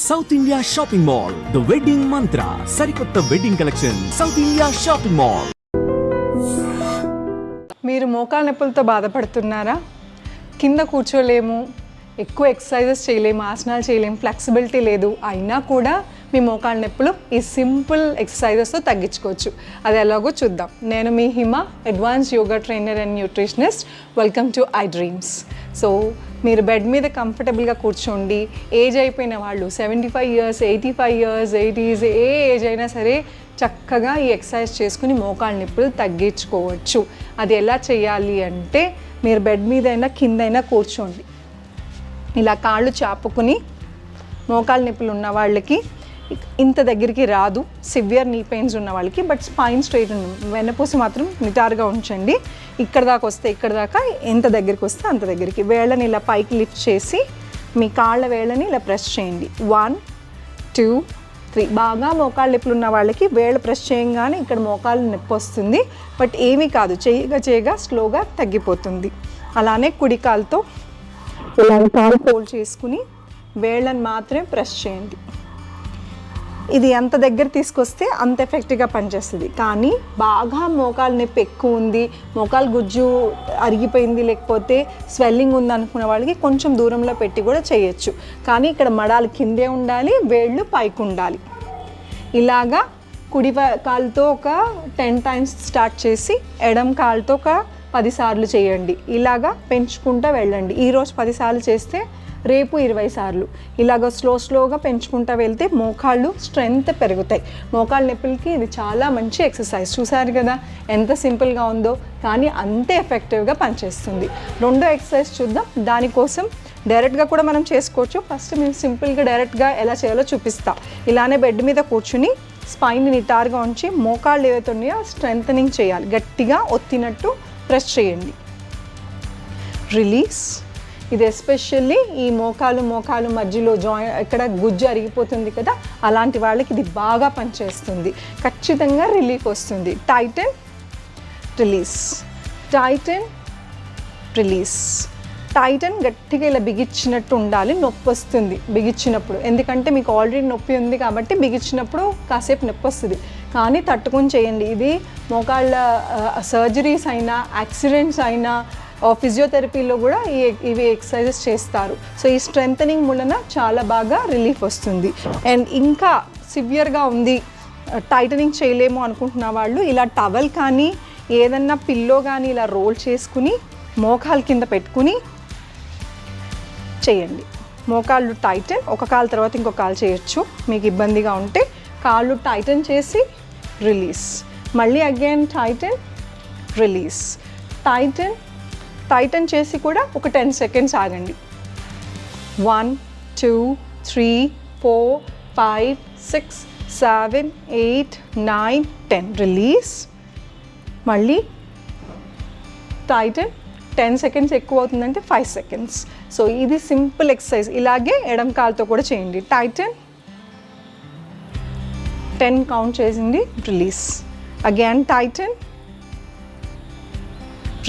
South India shopping mall, the wedding మంత్ర, సరికొత్త wedding collection, south India shopping mall. మీరు మోకాళ్ళ నొప్పులతో బాధపడుతున్నారా? కింద కూర్చోలేము, ఎక్కువ ఎక్సర్సైజెస్ చేయలేము, ఆసనాలు చేయలేము, ఫ్లెక్సిబిలిటీ లేదు, అయినా కూడా మీ మోకాళ్ళ నొప్పులు ఈ సింపుల్ ఎక్సర్సైజెస్తో తగ్గించుకోవచ్చు. అది ఎలాగో చూద్దాం. నేను మీ Hima, advance yoga trainer and nutritionist. Welcome to I dreams. So మీరు బెడ్ మీద కంఫర్టబుల్గా కూర్చోండి. ఏజ్ అయిపోయిన వాళ్ళు 75 years, 85 years, 80s, ఏ ఏజ్ అయినా సరే చక్కగా ఈ ఎక్సర్సైజ్ చేసుకుని మోకాళ్ళ నొప్పులు తగ్గించుకోవచ్చు. అది ఎలా చేయాలి అంటే, మీరు బెడ్ మీద అయినా కిందైనా కూర్చోండి. ఇలా కాళ్ళు చాపుకుని, మోకాళ్ళ నొప్పులు ఉన్న వాళ్ళకి ఇంత దగ్గరికి రాదు, సివియర్ నీ పెయిన్స్ ఉన్న వాళ్ళకి, బట్ స్పైన్ స్ట్రైట్ వెన్నపూస మాత్రం నిటారుగా ఉంచండి. ఇక్కడ దాకా వస్తే ఇక్కడ దాకా, ఎంత దగ్గరికి వస్తే అంత దగ్గరికి. వేళ్ళని ఇలా పైకి లిఫ్ట్ చేసి మీ కాళ్ళ వేళ్ళని ఇలా ప్రెస్ చేయండి. 1 2 3. బాగా మోకాళ్ళ నొప్పులు ఉన్న వాళ్ళకి వేళ్ళు ప్రెస్ చేయగానే ఇక్కడ మోకాళ్ళు నొప్పి వస్తుంది, బట్ ఏమీ కాదు, చేయగా స్లోగా తగ్గిపోతుంది. అలానే కుడి కాలుతో ఇలా కాలు ఫోల్డ్ చేసుకుని వేళ్ళని మాత్రమే ప్రెస్ చేయండి. ఇది ఎంత దగ్గర తీసుకొస్తే అంత ఎఫెక్టివ్గా పనిచేస్తుంది. కానీ బాగా మోకాలు నొప్పి ఎక్కువ ఉంది, మోకాలు గుజ్జు అరిగిపోయింది, లేకపోతే స్వెల్లింగ్ ఉంది అనుకున్న వాళ్ళకి కొంచెం దూరంలో పెట్టి కూడా చేయొచ్చు. కానీ ఇక్కడ మడాలు కిందే ఉండాలి, వేళ్ళు పైకి ఉండాలి. ఇలాగా కుడి కాలుతో ఒక 10 times స్టార్ట్ చేసి ఎడమ కాలుతో ఒక 10 సార్లు చేయండి. ఇలాగా పెంచుకుంటూ వెళ్ళండి. ఈరోజు 10 సార్లు చేస్తే రేపు 20 సార్లు. ఇలాగ స్లోగా పెంచుకుంటూ వెళ్తే మోకాళ్ళు స్ట్రెంగ్త్ పెరుగుతాయి. మోకాళ్ళ నొప్పులకి ఇది చాలా మంచి ఎక్సర్సైజ్. చూసారు కదా ఎంత సింపుల్గా ఉందో, కానీ అంతే ఎఫెక్టివ్గా పనిచేస్తుంది. రెండో ఎక్సర్సైజ్ చూద్దాం. దానికోసం డైరెక్ట్గా కూడా మనం చేసుకోవచ్చు. ఫస్ట్ మేము సింపుల్గా డైరెక్ట్గా ఎలా చేయాలో చూపిస్తా. ఇలానే బెడ్ మీద కూర్చుని స్పైన్ని నిటారుగా ఉంచి మోకాళ్ళు ఏవైతే ఉన్నాయో స్ట్రెంథనింగ్ చేయాలి. గట్టిగా ఒత్తినట్టు ప్రెస్ చేయండి. రిలీజ్. ఇది ఎస్పెషల్లీ ఈ మోకాలు మధ్యలో ఇక్కడ గుజ్జు అరిగిపోతుంది కదా, అలాంటి వాళ్ళకి ఇది బాగా పనిచేస్తుంది. ఖచ్చితంగా రిలీఫ్ వస్తుంది. Tighten, release, tighten, release. Tighten గట్టిగా ఇలా బిగించినట్టు ఉండాలి. నొప్పి వస్తుంది బిగించినప్పుడు, ఎందుకంటే మీకు ఆల్రెడీ నొప్పి ఉంది కాబట్టి బిగించినప్పుడు కాసేపు నొప్పి వస్తుంది. కానీ తట్టుకొని చేయండి. ఇది మోకాళ్ళ సర్జరీస్ అయినా, యాక్సిడెంట్స్ అయినా, ఫిజియోథెరపీలో కూడా ఇవి ఎక్సర్సైజెస్ చేస్తారు. సో ఈ స్ట్రెంథనింగ్ వలన చాలా బాగా రిలీఫ్ వస్తుంది. అండ్ ఇంకా సివియర్గా ఉంది, టైటనింగ్ చేయలేము అనుకుంటున్న వాళ్ళు ఇలా టవల్ కానీ ఏదన్నా పిల్లో కానీ ఇలా రోల్ చేసుకుని మోకాలు కింద పెట్టుకుని చేయండి. మోకాళ్ళు టైటన్, ఒక కాలు తర్వాత ఇంకో కాలు చేయొచ్చు. మీకు ఇబ్బందిగా ఉంటే కాళ్ళు టైటన్ చేసి రిలీజ్, మళ్ళీ అగైన్ టైటన్, రిలీజ్, టైటన్ చేసి కూడా ఒక 10 seconds ఆగండి. 1 2 3 4 5 6 7 8 9 10. రిలీజ్, మళ్ళీ టైటన్. 10 seconds ఎక్కువ అవుతుందంటే 5 seconds. సో ఇది సింపుల్ ఎక్సర్సైజ్. ఇలాగే ఎడమ కాలుతో కూడా చేయండి. టైటన్, 10 కౌంట్ చేసింది, release, again Titan,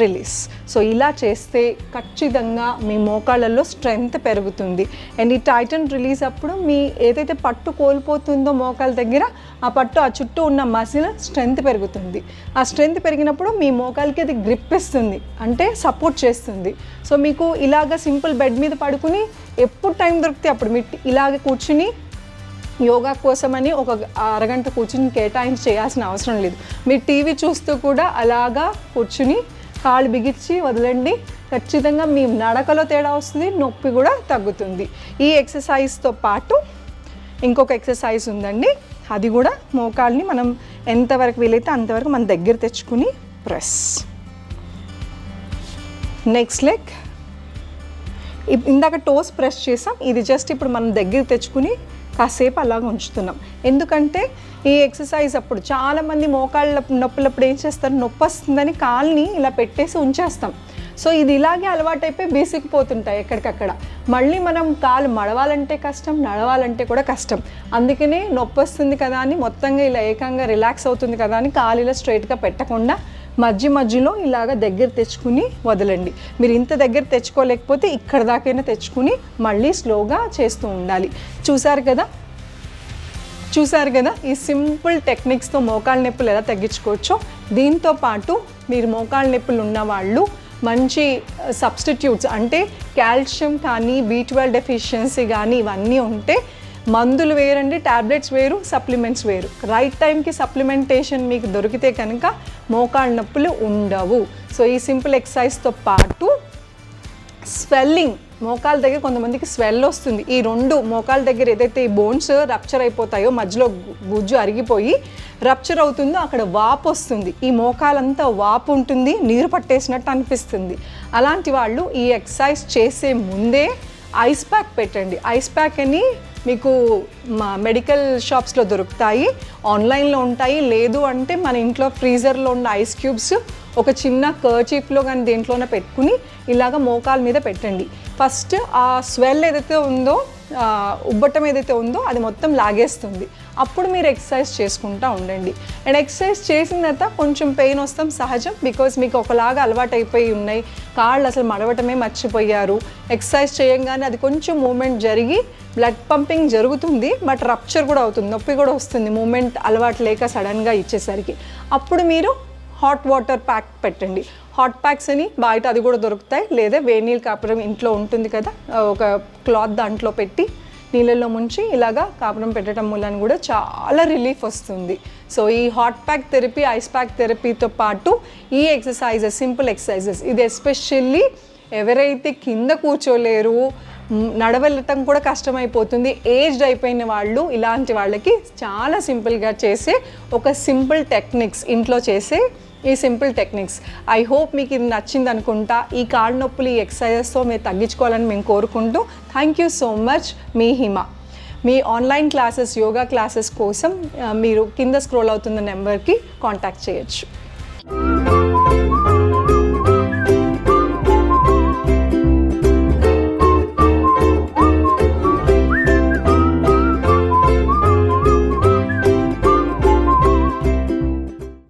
release. So ఇలా చేస్తే ఖచ్చితంగా మీ మోకాళ్ళల్లో స్ట్రెంగ్త్ పెరుగుతుంది. అండ్ ఈ టైటన్ రిలీజ్ అప్పుడు మీ ఏదైతే పట్టు కోల్పోతుందో మోకాళ్ళ దగ్గర, ఆ పట్టు ఆ చుట్టూ ఉన్న మసిల్ స్ట్రెంగ్త్ పెరుగుతుంది. ఆ స్ట్రెంగ్త్ పెరిగినప్పుడు మీ మోకాలకి అది గ్రిప్ ఇస్తుంది, అంటే సపోర్ట్ చేస్తుంది. సో మీకు ఇలాగ సింపుల్ బెడ్ మీద పడుకుని ఎప్పుడు టైం దొరికితే అప్పుడు మీరు ఇలాగ కూర్చుని యోగా కోసమని ఒక అరగంట కూర్చుని కేటాయించి చేయాల్సిన అవసరం లేదు. మీరు టీవీ చూస్తూ కూడా అలాగా కూర్చుని కాళ్ళు బిగించి వదలండి. ఖచ్చితంగా మీ నడకలో తేడా వస్తుంది, నొప్పి కూడా తగ్గుతుంది. ఈ ఎక్సర్సైజ్తో పాటు ఇంకొక ఎక్సర్సైజ్ ఉందండి. అది కూడా మోకాళ్ళని మనం ఎంతవరకు వీలైతే అంతవరకు మన దగ్గర తెచ్చుకుని ప్రెస్. Next leg. ఇందాక టోస్ ప్రెస్ చేసాం, ఇది జస్ట్ ఇప్పుడు మనం దగ్గర తెచ్చుకుని కాసేపు అలాగ ఉంచుతున్నాం. ఎందుకంటే ఈ ఎక్సర్సైజ్ అప్పుడు చాలామంది మోకాళ్ళ నొప్పులప్పుడు ఏం చేస్తారు, నొప్పి వస్తుందని కాల్ని ఇలా పెట్టేసి ఉంచేస్తాం. సో ఇది ఇలాగే అలవాటైపోయి బీసికిపోతుంటాయి ఎక్కడికక్కడ. మళ్ళీ మనం కాలు మడవాలంటే కష్టం, నడవాలంటే కూడా కష్టం. అందుకనే నొప్పి వస్తుంది కదా అని మొత్తంగా ఇలా ఏకంగా రిలాక్స్ అవుతుంది కదా అని కాలు ఇలా స్ట్రైట్గా పెట్టకుండా మధ్యలో ఇలాగ దగ్గర తెచ్చుకుని వదలండి. మీరు ఇంత దగ్గర తెచ్చుకోలేకపోతే ఇక్కడ దాకైనా తెచ్చుకుని మళ్ళీ స్లోగా చేస్తూ ఉండాలి. చూసారు కదా ఈ సింపుల్ టెక్నిక్స్తో మోకాళ్ళ నొప్పులు ఎలా తగ్గించుకోవచ్చో. దీంతో పాటు మీరు మోకాళ్ళ నొప్పులు ఉన్నవాళ్ళు మంచి సబ్స్టిట్యూట్స్ అంటే కాల్షియం కానీ B12 డెఫిషియన్సీ కానీ ఇవన్నీ ఉంటే మందులు వేరండి, టాబ్లెట్స్ వేరు, సప్లిమెంట్స్ వేరు. రైట్ టైంకి సప్లిమెంటేషన్ మీకు దొరికితే కనుక మోకాళ్ళ నొప్పులు ఉండవు. సో ఈ సింపుల్ ఎక్సర్సైజ్తో పాటు స్వెల్లింగ్, మోకాళ్ళ దగ్గర కొంతమందికి స్వెల్ వస్తుంది. ఈ రెండు మోకాళ్ళ దగ్గర ఏదైతే ఈ బోన్స్ రప్చర్ అయిపోతాయో, మధ్యలో గుజ్జు అరిగిపోయి రప్చర్ అవుతుందో అక్కడ వాపు వస్తుంది. ఈ మోకాలంతా వాపు ఉంటుంది, నీరు పట్టేసినట్టు అనిపిస్తుంది. అలాంటి వాళ్ళు ఈ ఎక్సర్సైజ్ చేసే ముందే ఐస్ ప్యాక్ పెట్టండి. ఐస్ ప్యాక్ అని మీకు మెడికల్ షాప్స్లో దొరుకుతాయి, ఆన్లైన్లో ఉంటాయి. లేదు అంటే మన ఇంట్లో ఫ్రీజర్లో ఉన్న ఐస్ క్యూబ్స్ ఒక చిన్న కర్చీఫ్లో కానీ దేంట్లోనే పెట్టుకుని ఇలాగ మోకాల మీద పెట్టండి. ఫస్ట్ ఆ స్వెల్ ఏదైతే ఉందో, ఉబ్బటం ఏదైతే ఉందో అది మొత్తం లాగేస్తుంది. అప్పుడు మీరు ఎక్సర్సైజ్ చేసుకుంటూ ఉండండి. అండ్ ఎక్సర్సైజ్ చేసిన తర్వాత కొంచెం పెయిన్ వస్తాం సహజం, బికాజ్ మీకు ఒకలాగా అలవాటు అయిపోయి ఉన్నాయి, కాళ్ళు అసలు మడవటమే మర్చిపోయారు. ఎక్సర్సైజ్ చేయంగానే అది కొంచెం మూమెంట్ జరిగి బ్లడ్ పంపింగ్ జరుగుతుంది, బట్ రప్చర్ కూడా అవుతుంది, నొప్పి కూడా వస్తుంది మూమెంట్ అలవాటు లేక సడన్గా ఇచ్చేసరికి. అప్పుడు మీరు హాట్ వాటర్ ప్యాక్ పెట్టండి. హాట్ ప్యాక్స్ అని బయట అది కూడా దొరుకుతాయి, లేదా వేడి నీళ్ళు కాపురం ఇంట్లో ఉంటుంది కదా, ఒక క్లాత్ దాంట్లో పెట్టి నీళ్ళల్లో ముంచి ఇలాగా కాపురం పెట్టడం వలన కూడా చాలా రిలీఫ్ వస్తుంది. సో ఈ hot pack therapy, ice pack థెరపీతో పాటు ఈ ఎక్సర్సైజెస్, సింపుల్ ఎక్సర్సైజెస్, ఇది ఎస్పెషల్లీ ఎవరైతే కింద కూర్చోలేరు, నడవెళ్ళటం కూడా కష్టమైపోతుంది, ఏజ్డ్ అయిపోయిన వాళ్ళు, ఇలాంటి వాళ్ళకి చాలా సింపుల్గా చేసే ఒక సింపుల్ టెక్నిక్స్, ఇంట్లో చేసే ఈ సింపుల్ టెక్నిక్స్. ఐ హోప్ మీకు ఇది నచ్చింది అనుకుంటా. ఈ కాళ్ళ నొప్పులు ఈ ఎక్సర్సైజెస్తో మీరు తగ్గించుకోవాలని మేము కోరుకుంటూ, thank you so much. Me Hima. Me online classes, yoga classes కోసం మీరు కింద స్క్రోల్ అవుతున్న నెంబర్కి కాంటాక్ట్ చేయొచ్చు.